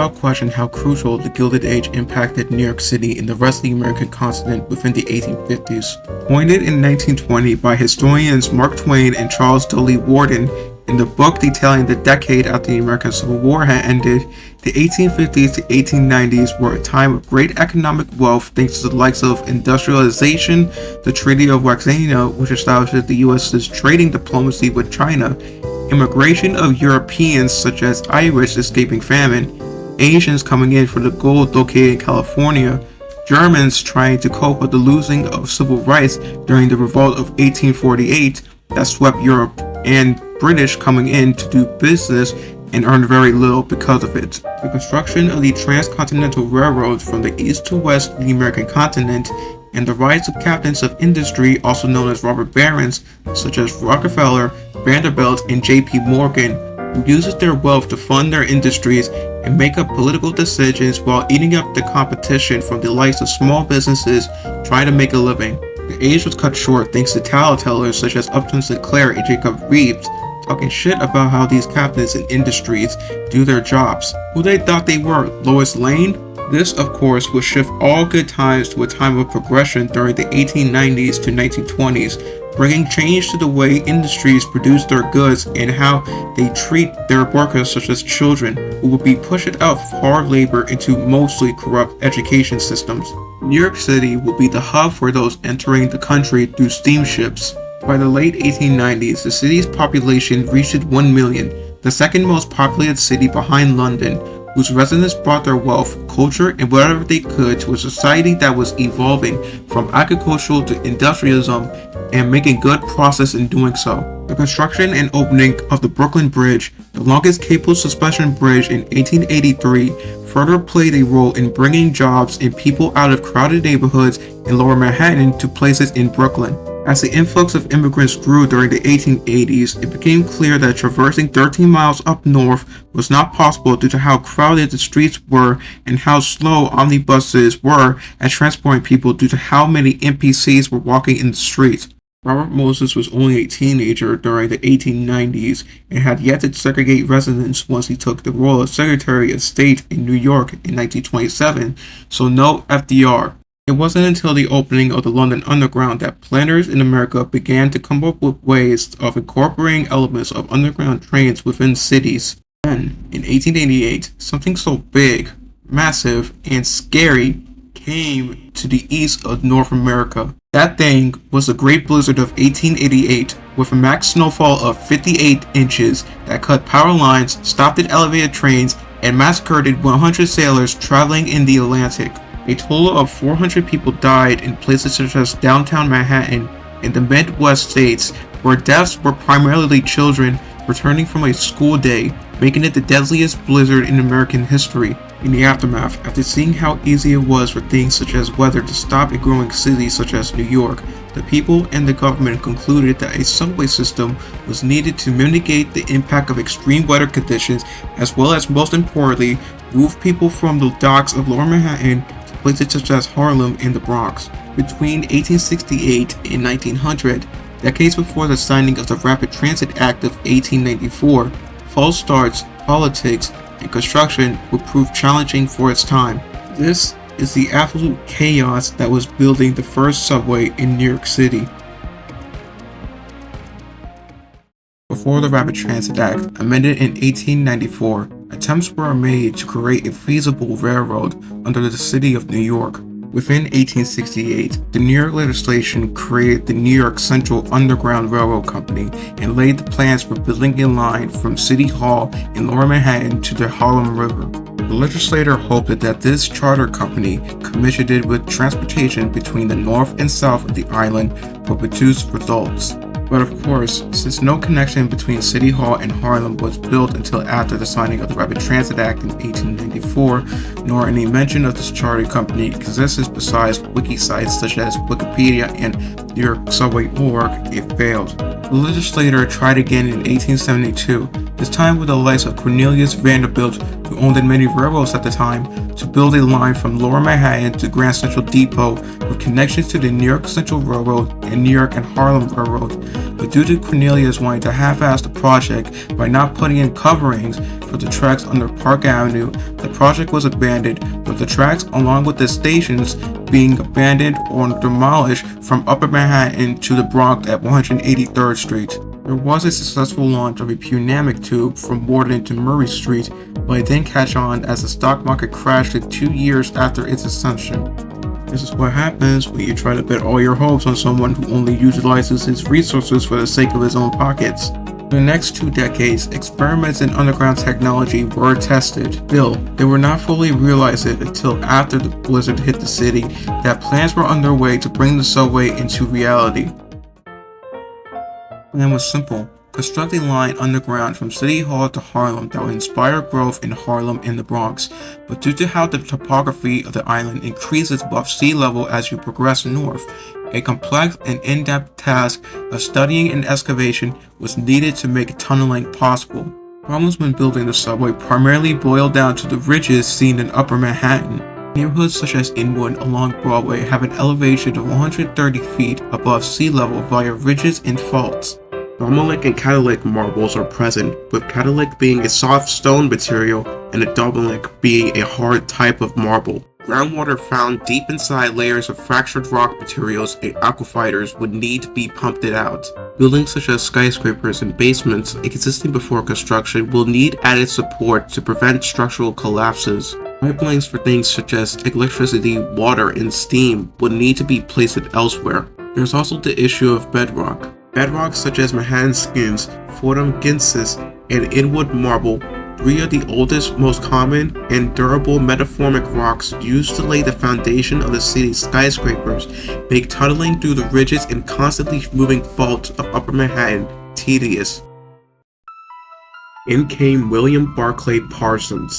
without question how crucial the Gilded Age impacted New York City and the rest of the American continent within the 1850s. Coined in 1920 by historians Mark Twain and Charles Dudley Warden, in the book detailing the decade after the American Civil War had ended, the 1850s to 1890s were a time of great economic wealth thanks to the likes of industrialization, the Treaty of Waxahachie, which established the U.S.'s trading diplomacy with China, immigration of Europeans such as Irish escaping famine, Asians coming in for the gold located in California, Germans trying to cope with the losing of civil rights during the Revolt of 1848 that swept Europe, and British coming in to do business and earn very little because of it. The construction of the transcontinental railroads from the east to west of the American continent, and the rise of captains of industry, also known as robber barons, such as Rockefeller, Vanderbilt, and J.P. Morgan, who uses their wealth to fund their industries and make up political decisions while eating up the competition from the likes of small businesses trying to make a living. The age was cut short thanks to tattletellers such as Upton Sinclair and Jacob Riis, talking shit about how these captains in industries do their jobs. Who they thought they were, Lois Lane? This, of course, would shift all good times to a time of progression during the 1890s to 1920s, bringing change to the way industries produce their goods and how they treat their workers such as children, who would be pushed out of hard labor into mostly corrupt education systems. New York City would be the hub for those entering the country through steamships. By the late 1890s, the city's population reached 1 million, the second most populated city behind London, whose residents brought their wealth, culture, and whatever they could to a society that was evolving from agricultural to industrialism and making good progress in doing so. The construction and opening of the Brooklyn Bridge, the longest cable suspension bridge in 1883, further played a role in bringing jobs and people out of crowded neighborhoods in Lower Manhattan to places in Brooklyn. As the influx of immigrants grew during the 1880s, it became clear that traversing 13 miles up north was not possible due to how crowded the streets were and how slow omnibuses were at transporting people due to how many NPCs were walking in the streets. Robert Moses was only a teenager during the 1890s and had yet to segregate residents once he took the role of Secretary of State in New York in 1927, so no FDR. It wasn't until the opening of the London Underground that planners in America began to come up with ways of incorporating elements of underground trains within cities. Then, in 1888, something so big, massive, and scary came to the east of North America. That thing was the Great Blizzard of 1888, with a max snowfall of 58 inches that cut power lines, stopped at elevated trains, and massacred 100 sailors traveling in the Atlantic. A total of 400 people died in places such as downtown Manhattan and the Midwest states, where deaths were primarily children returning from a school day, making it the deadliest blizzard in American history. In the aftermath, after seeing how easy it was for things such as weather to stop in growing cities such as New York, the people and the government concluded that a subway system was needed to mitigate the impact of extreme weather conditions, as well as, most importantly, move people from the docks of Lower Manhattan to places such as Harlem and the Bronx. Between 1868 and 1900, decades before the signing of the Rapid Transit Act of 1894, false starts, politics, and construction would prove challenging for its time. This is the absolute chaos that was building the first subway in New York City. Before the Rapid Transit Act, amended in 1894, attempts were made to create a feasible railroad under the city of New York. Within 1868, the New York legislation created the New York Central Underground Railroad Company and laid the plans for building a line from City Hall in Lower Manhattan to the Harlem River. The legislator hoped that this charter company, commissioned with transportation between the north and south of the island, would produce results. But of course, since no connection between City Hall and Harlem was built until after the signing of the Rapid Transit Act in 1894, nor any mention of this charter company exists besides wiki sites such as Wikipedia and NewYorkSubway.org, it failed. The legislator tried again in 1872, This time with the likes of Cornelius Vanderbilt, who owned many railroads at the time, to build a line from Lower Manhattan to Grand Central Depot with connections to the New York Central Railroad and New York and Harlem Railroad. But due to Cornelius wanting to half-ass the project by not putting in coverings for the tracks under Park Avenue, the project was abandoned, with the tracks along with the stations being abandoned or demolished from Upper Manhattan to the Bronx at 183rd Street. There was a successful launch of a pneumatics tube from Warden to Murray Street, but it didn't catch on as the stock market crashed 2 years after its ascension. This is what happens when you try to bet all your hopes on someone who only utilizes his resources for the sake of his own pockets. In the next 2 decades, experiments in underground technology were tested. Still, they were not fully realized until after the blizzard hit the city that plans were underway to bring the subway into reality. The plan was simple: construct a line underground from City Hall to Harlem that would inspire growth in Harlem and the Bronx. But due to how the topography of the island increases above sea level as you progress north, a complex and in-depth task of studying and excavation was needed to make tunneling possible. Problems when building the subway primarily boiled down to the ridges seen in Upper Manhattan. Neighborhoods such as Inwood along Broadway have an elevation of 130 feet above sea level via ridges and faults. Domelec and catalytic marbles are present, with catalytic being a soft stone material and a domelec being a hard type of marble. Groundwater found deep inside layers of fractured rock materials and aquifers would need to be pumped out. Buildings such as skyscrapers and basements existing before construction will need added support to prevent structural collapses. Pipelines for things such as electricity, water, and steam would need to be placed elsewhere. There's also the issue of bedrock. Bedrocks such as Manhattan Skins, Fordham Ginsis, and Inwood Marble, 3 of the oldest, most common, and durable metamorphic rocks used to lay the foundation of the city's skyscrapers, make tunneling through the ridges and constantly moving faults of Upper Manhattan tedious. In came William Barclay Parsons.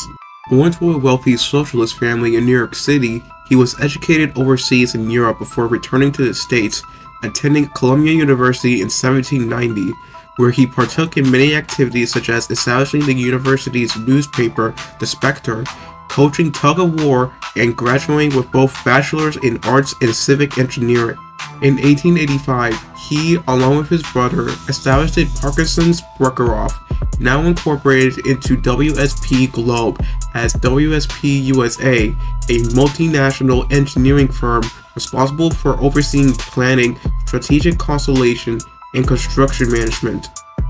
Born to a wealthy socialist family in New York City, he was educated overseas in Europe before returning to the States, attending Columbia University in 1790, where he partook in many activities such as establishing the university's newspaper, The Spectre, coaching tug-of-war, and graduating with both bachelors in arts and civic engineering. In 1885, he, along with his brother, established Parsons Brokeroff, now incorporated into WSP Globe as WSP USA, a multinational engineering firm responsible for overseeing planning, strategic constellation, and construction management.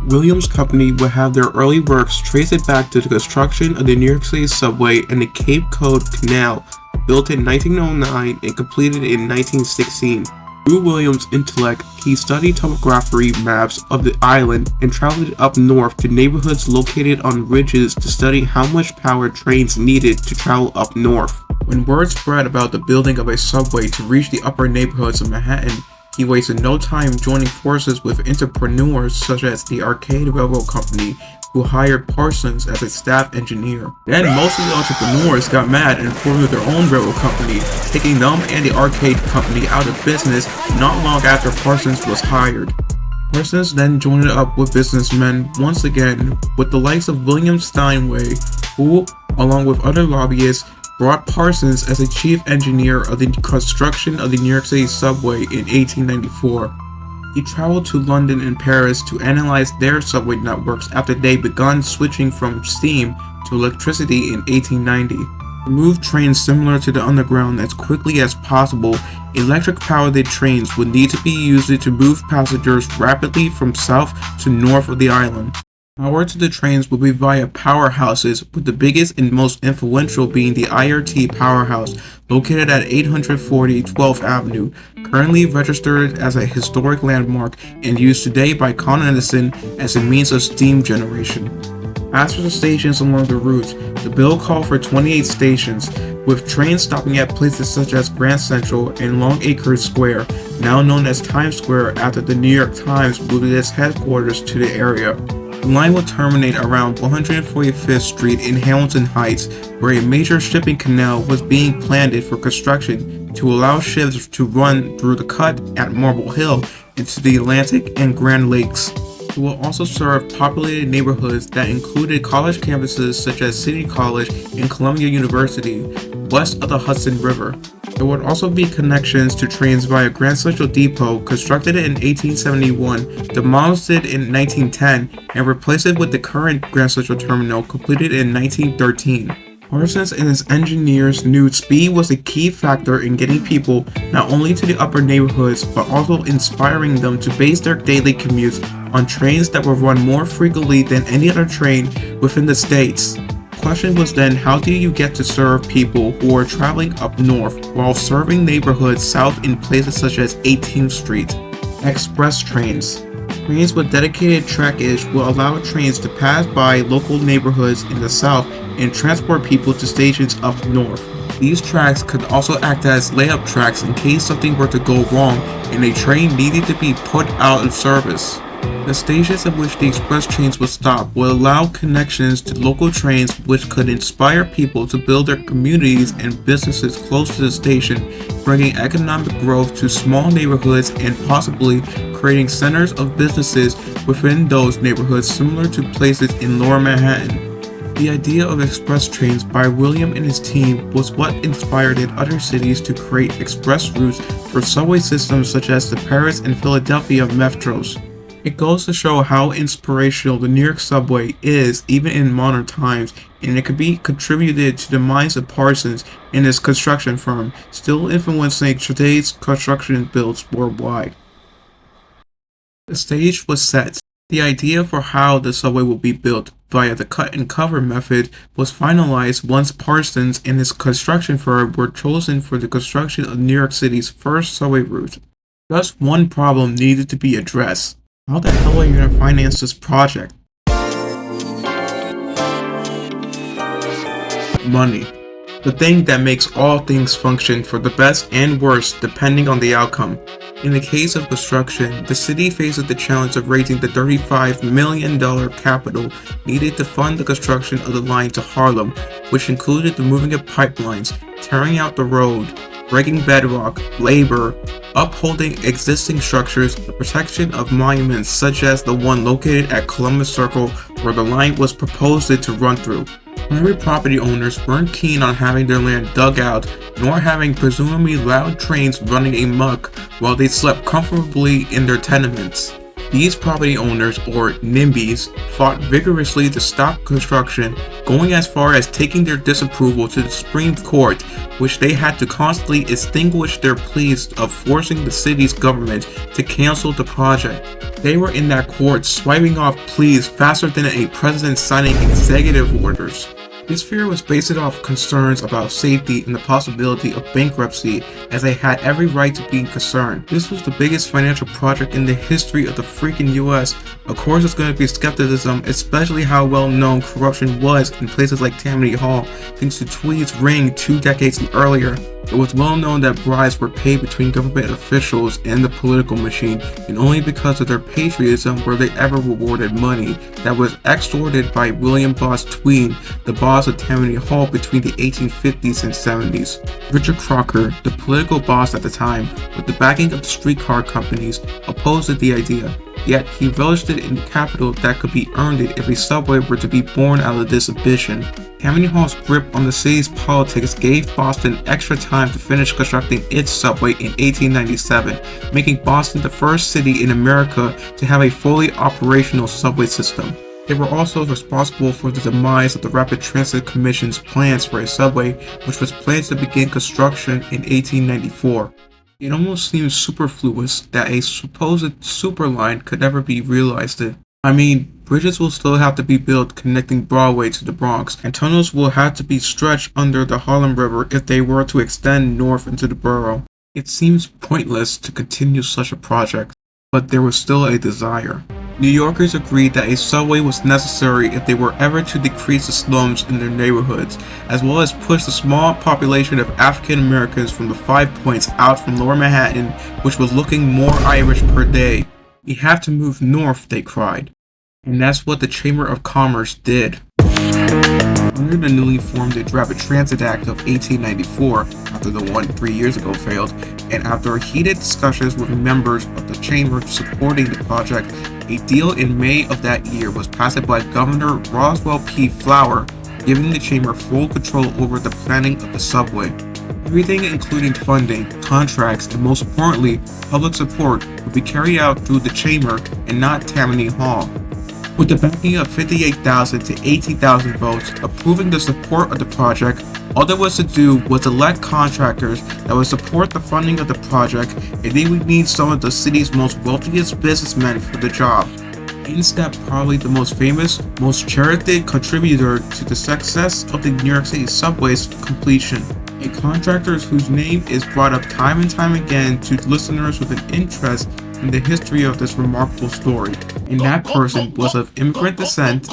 Williams' company would have their early works traced back to the construction of the New York City subway and the Cape Cod Canal, built in 1909 and completed in 1916. Through Williams' intellect, he studied topography maps of the island and traveled up north to neighborhoods located on ridges to study how much power trains needed to travel up north. When word spread about the building of a subway to reach the upper neighborhoods of Manhattan, he wasted no time joining forces with entrepreneurs such as the Arcade Railroad Company, who hired Parsons as a staff engineer. Then most of the entrepreneurs got mad and formed their own railroad company, taking them and the Arcade Company out of business not long after Parsons was hired. Parsons then joined up with businessmen once again, with the likes of William Steinway, who, along with other lobbyists, brought Parsons as a chief engineer of the construction of the New York City subway in 1894. He traveled to London and Paris to analyze their subway networks after they begun switching from steam to electricity in 1890. To move trains similar to the underground as quickly as possible, electric-powered trains would need to be used to move passengers rapidly from south to north of the island. Power to the trains will be via powerhouses, with the biggest and most influential being the IRT powerhouse, located at 840 12th Avenue, currently registered as a historic landmark and used today by Con Edison as a means of steam generation. As for the stations along the route, the bill called for 28 stations, with trains stopping at places such as Grand Central and Longacre Square, now known as Times Square after the New York Times moved its headquarters to the area. The line will terminate around 145th Street in Hamilton Heights, where a major shipping canal was being planned for construction to allow ships to run through the cut at Marble Hill into the Atlantic and Grand Lakes. It will also serve populated neighborhoods that included college campuses such as City College and Columbia University, west of the Hudson River. There would also be connections to trains via Grand Central Depot, constructed in 1871, demolished in 1910, and replaced it with the current Grand Central Terminal, completed in 1913. Parsons and his engineers knew speed was a key factor in getting people not only to the upper neighborhoods, but also inspiring them to base their daily commutes on trains that were run more frequently than any other train within the states. The question was then, how do you get to serve people who are traveling up north while serving neighborhoods south in places such as 18th Street? Express trains. Trains with dedicated trackage will allow trains to pass by local neighborhoods in the south and transport people to stations up north. These tracks could also act as layup tracks in case something were to go wrong and a train needed to be put out of service. The stations at which the express trains would stop will allow connections to local trains, which could inspire people to build their communities and businesses close to the station, bringing economic growth to small neighborhoods and possibly creating centers of businesses within those neighborhoods similar to places in Lower Manhattan. The idea of express trains by William and his team was what inspired in other cities to create express routes for subway systems such as the Paris and Philadelphia metros. It goes to show how inspirational the New York subway is even in modern times, and it could be contributed to the minds of Parsons and his construction firm, still influencing today's construction builds worldwide. The stage was set. The idea for how the subway will be built via the cut and cover method was finalized once Parsons and his construction firm were chosen for the construction of New York City's first subway route. Just one problem needed to be addressed. How the hell are you going to finance this project? Money. The thing that makes all things function for the best and worst depending on the outcome. In the case of construction, the city faces the challenge of raising the $35 million capital needed to fund the construction of the line to Harlem, which included the moving of pipelines, tearing out the road, breaking bedrock, labor, upholding existing structures, the protection of monuments such as the one located at Columbus Circle where the line was proposed to run through. Private property owners weren't keen on having their land dug out, nor having presumably loud trains running amok while they slept comfortably in their tenements. These property owners, or NIMBYs, fought vigorously to stop construction, going as far as taking their disapproval to the Supreme Court, which they had to constantly extinguish their pleas of forcing the city's government to cancel the project. They were in that court swiping off pleas faster than a president signing executive orders. This fear was based off concerns about safety and the possibility of bankruptcy, as they had every right to be concerned. This was the biggest financial project in the history of the freaking US. Of course there's going to be skepticism, especially how well known corruption was in places like Tammany Hall, thanks to tweets ring 2 decades earlier. It was well known that bribes were paid between government officials and the political machine, and only because of their patriotism were they ever rewarded money that was extorted by William Boss Tween, the boss of Tammany Hall between the 1850s and 70s. Richard Crocker, the political boss at the time, with the backing of the streetcar companies, opposed the idea. Yet he relished it in the capital that could be earned if a subway were to be born out of this ambition. Tammany Hall's grip on the city's politics gave Boston extra time to finish constructing its subway in 1897, making Boston the first city in America to have a fully operational subway system. They were also responsible for the demise of the Rapid Transit Commission's plans for a subway, which was planned to begin construction in 1894. It almost seems superfluous that a supposed super line could never be realized. I mean, bridges will still have to be built connecting Broadway to the Bronx, and tunnels will have to be stretched under the Harlem River if they were to extend north into the borough. It seems pointless to continue such a project, but there was still a desire. New Yorkers agreed that a subway was necessary if they were ever to decrease the slums in their neighborhoods, as well as push the small population of African Americans from the 5 Points out from Lower Manhattan, which was looking more Irish per day. We have to move north, they cried. And that's what the Chamber of Commerce did. Under the newly formed Rapid Transit Act of 1894, after the one 3 years ago failed, and after heated discussions with members of the chamber supporting the project, A deal in May of that year was passed by Governor Roswell P. Flower, giving the chamber full control over the planning of the subway. Everything, including funding, contracts, and most importantly, public support, would be carried out through the chamber and not Tammany Hall. With the backing of 58,000 to 80,000 votes approving the support of the project, all there was to do was elect contractors that would support the funding of the project, and they would need some of the city's most wealthiest businessmen for the job. In stepped probably the most famous, most cherished contributor to the success of the New York City subway's completion. A contractor whose name is brought up time and time again to listeners with an interest in the history of this remarkable story, and that person was of immigrant descent,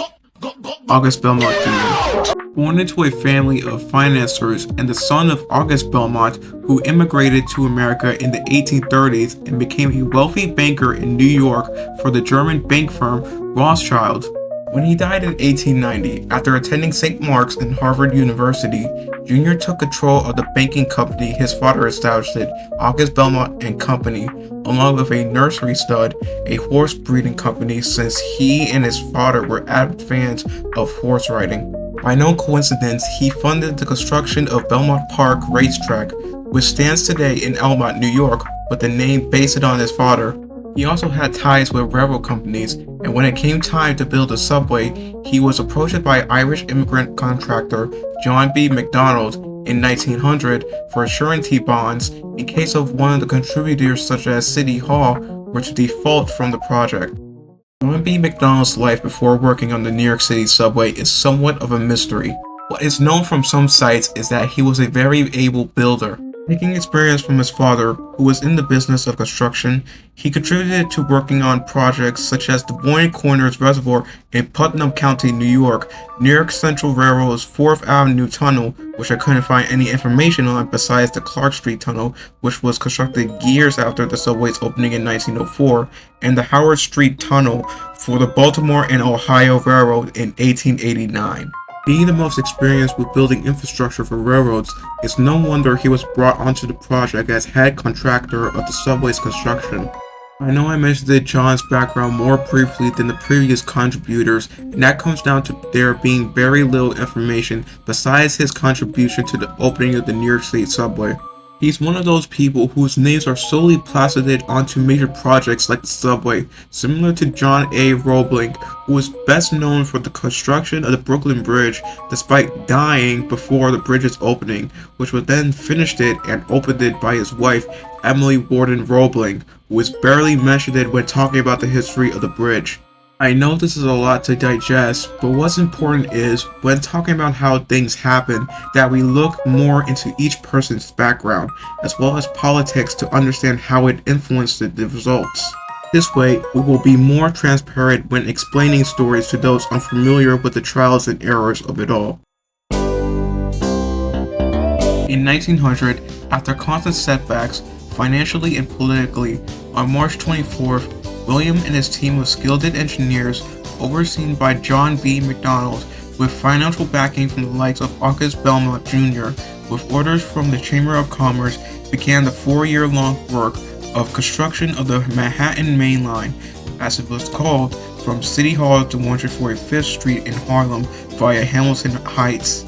August Belmont Jr. Born into a family of financiers and the son of August Belmont, who immigrated to America in the 1830s and became a wealthy banker in New York for the German bank firm Rothschild. When he died in 1890, after attending St. Mark's and Harvard University, Jr. took control of the banking company his father established, August Belmont and Company, along with a nursery stud, a horse breeding company, since he and his father were avid fans of horse riding. By no coincidence, he funded the construction of Belmont Park Racetrack, which stands today in Elmont, New York, with the name based on his father. He also had ties with railroad companies, and when it came time to build a subway, he was approached by Irish immigrant contractor John B. McDonald in 1900 for surety bonds in case of one of the contributors such as City Hall were to default from the project. John B. McDonald's life before working on the New York City subway is somewhat of a mystery. What is known from some sites is that he was a very able builder. Taking experience from his father, who was in the business of construction, he contributed to working on projects such as the Boyne Corners Reservoir in Putnam County, New York Central Railroad's 4th Avenue Tunnel, which I couldn't find any information on besides the Clark Street Tunnel, which was constructed years after the subway's opening in 1904, and the Howard Street Tunnel for the Baltimore and Ohio Railroad in 1889. Being the most experienced with building infrastructure for railroads, it's no wonder he was brought onto the project as head contractor of the subway's construction. I know I mentioned John's background more briefly than the previous contributors, and that comes down to there being very little information besides his contribution to the opening of the New York State subway. He's one of those people whose names are solely plastered onto major projects like the subway, similar to John A. Roebling, who is best known for the construction of the Brooklyn Bridge, despite dying before the bridge's opening, which was then finished it and opened it by his wife, Emily Warden Roebling, who is barely mentioned when talking about the history of the bridge. I know this is a lot to digest, but what's important is, when talking about how things happen, that we look more into each person's background, as well as politics to understand how it influenced the results. This way, we will be more transparent when explaining stories to those unfamiliar with the trials and errors of it all. In 1900, after constant setbacks, financially and politically, on March 24th, William and his team of skilled engineers, overseen by John B. McDonald, with financial backing from the likes of August Belmont Jr., with orders from the Chamber of Commerce, began the 4-year-long work of construction of the Manhattan Main Line, as it was called, from City Hall to 145th Street in Harlem via Hamilton Heights.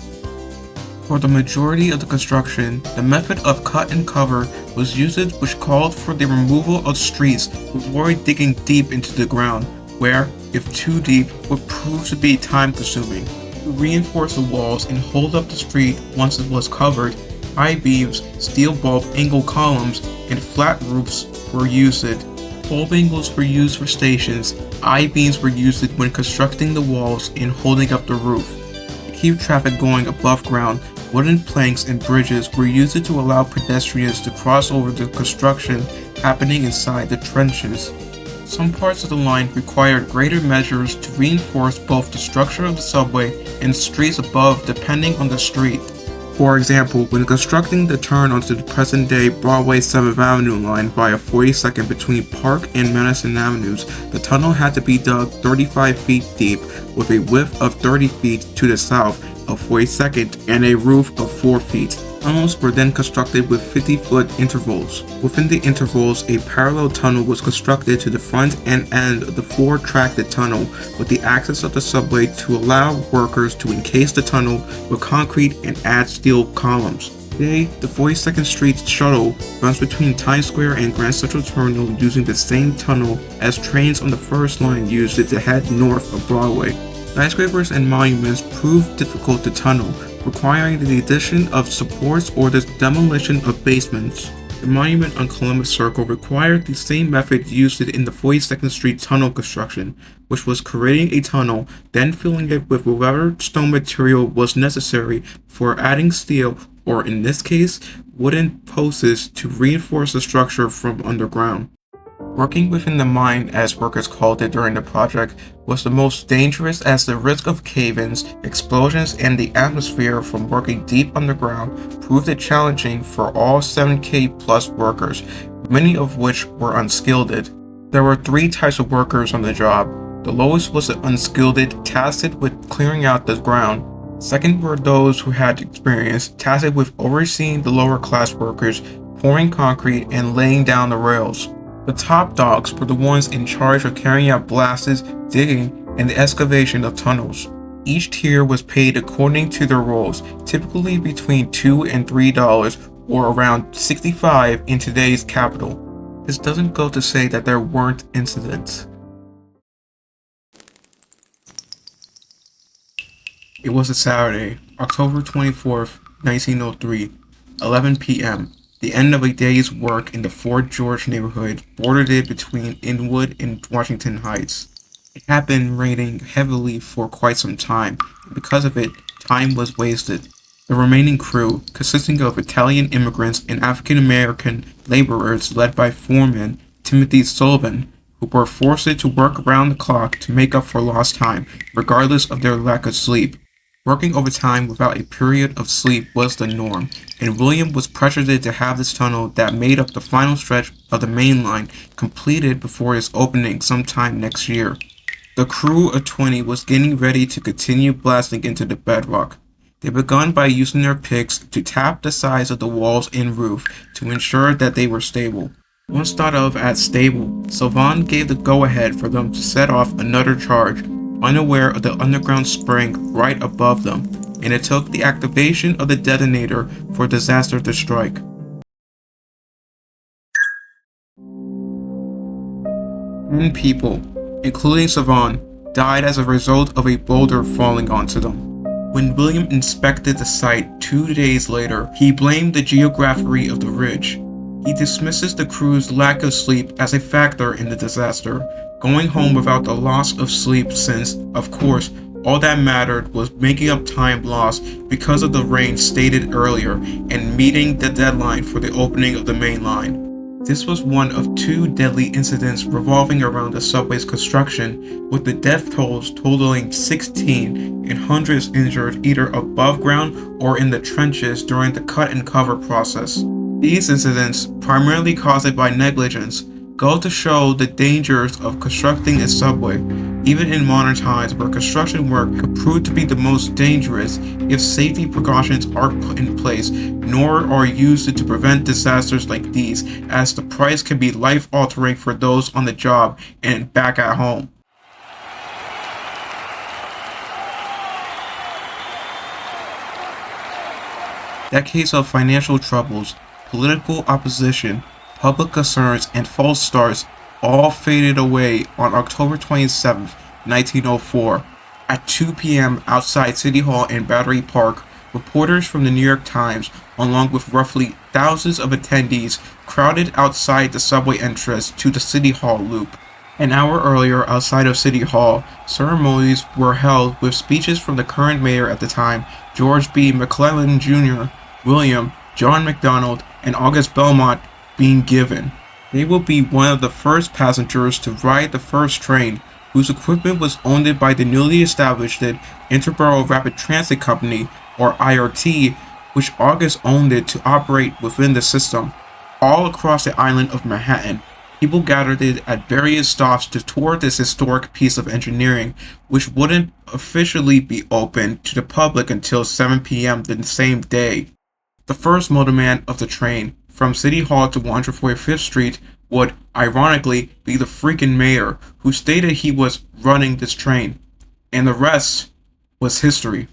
For the majority of the construction, the method of cut and cover was used, which called for the removal of streets before digging deep into the ground, where, if too deep, would prove to be time-consuming. To reinforce the walls and hold up the street once it was covered, I-beams, steel bulb angle columns, and flat roofs were used. Bulb angles were used for stations, I-beams were used when constructing the walls and holding up the roof. To keep traffic going above ground, wooden planks and bridges were used to allow pedestrians to cross over the construction happening inside the trenches. Some parts of the line required greater measures to reinforce both the structure of the subway and the streets above depending on the street. For example, when constructing the turn onto the present-day Broadway 7th Avenue line via 42nd between Park and Madison Avenues, the tunnel had to be dug 35 feet deep with a width of 30 feet to the south of 42nd and a roof of 4 feet. Tunnels were then constructed with 50-foot intervals. Within the intervals, a parallel tunnel was constructed to the front and end of the floor-tracked tunnel with the access of the subway to allow workers to encase the tunnel with concrete and add steel columns. Today, the 42nd Street Shuttle runs between Times Square and Grand Central Terminal using the same tunnel as trains on the first line used it to head north of Broadway. Skyscrapers and monuments proved difficult to tunnel, requiring the addition of supports or the demolition of basements. The monument on Columbus Circle required the same method used in the 42nd Street tunnel construction, which was creating a tunnel, then filling it with whatever stone material was necessary for adding steel, or in this case, wooden posts to reinforce the structure from underground. Working within the mine, as workers called it during the project, was the most dangerous as the risk of cave-ins, explosions, and the atmosphere from working deep underground proved it challenging for all 7K plus workers, many of which were unskilled. There were 3 types of workers on the job. The lowest was the unskilled, tasked with clearing out the ground. Second were those who had experience, tasked with overseeing the lower class workers, pouring concrete, and laying down the rails. The top dogs were the ones in charge of carrying out blasts, digging, and the excavation of tunnels. Each tier was paid according to their roles, typically between $2 and $3 or around $65 in today's capital. This doesn't go to say that there weren't incidents. It was a Saturday, October 24th, 1903, 11 p.m. The end of a day's work in the Fort George neighborhood bordered between Inwood and Washington Heights. It had been raining heavily for quite some time, and because of it, time was wasted. The remaining crew, consisting of Italian immigrants and African American laborers led by foreman Timothy Sullivan, who were forced to work around the clock to make up for lost time, regardless of their lack of sleep. Working overtime without a period of sleep was the norm, and William was pressured to have this tunnel that made up the final stretch of the main line completed before its opening sometime next year. The crew of 20 was getting ready to continue blasting into the bedrock. They began by using their picks to tap the sides of the walls and roof to ensure that they were stable. Once thought of as stable, Sylvan gave the go-ahead for them to set off another charge, unaware of the underground spring right above them, and it took the activation of the detonator for disaster to strike. 10 people, including Sylvan, died as a result of a boulder falling onto them. When William inspected the site 2 days later, he blamed the geography of the ridge. He dismisses the crew's lack of sleep as a factor in the disaster, going home without the loss of sleep since, of course, all that mattered was making up time lost because of the rain stated earlier and meeting the deadline for the opening of the main line. This was one of 2 deadly incidents revolving around the subway's construction, with the death tolls totaling 16 and hundreds injured either above ground or in the trenches during the cut and cover process. These incidents, primarily caused by negligence, go to show the dangers of constructing a subway, even in modern times where construction work could prove to be the most dangerous if safety precautions aren't put in place, nor are used to prevent disasters like these, as the price can be life-altering for those on the job and back at home. Decades of financial troubles, political opposition, public concerns, and false starts all faded away on October 27, 1904. At 2 p.m. outside City Hall in Battery Park, reporters from the New York Times, along with roughly thousands of attendees, crowded outside the subway entrance to the City Hall loop. An hour earlier, outside of City Hall, ceremonies were held with speeches from the current mayor at the time, George B. McClellan Jr., William, John McDonald, and August Belmont being given. They will be one of the first passengers to ride the first train, whose equipment was owned by the newly established Interborough Rapid Transit Company, or IRT, which August owned it to operate within the system. All across the island of Manhattan, people gathered at various stops to tour this historic piece of engineering, which wouldn't officially be open to the public until 7 p.m. the same day. The first motorman of the train from City Hall to 145th Street would, ironically, be the freaking mayor who stated he was running this train. And the rest was history.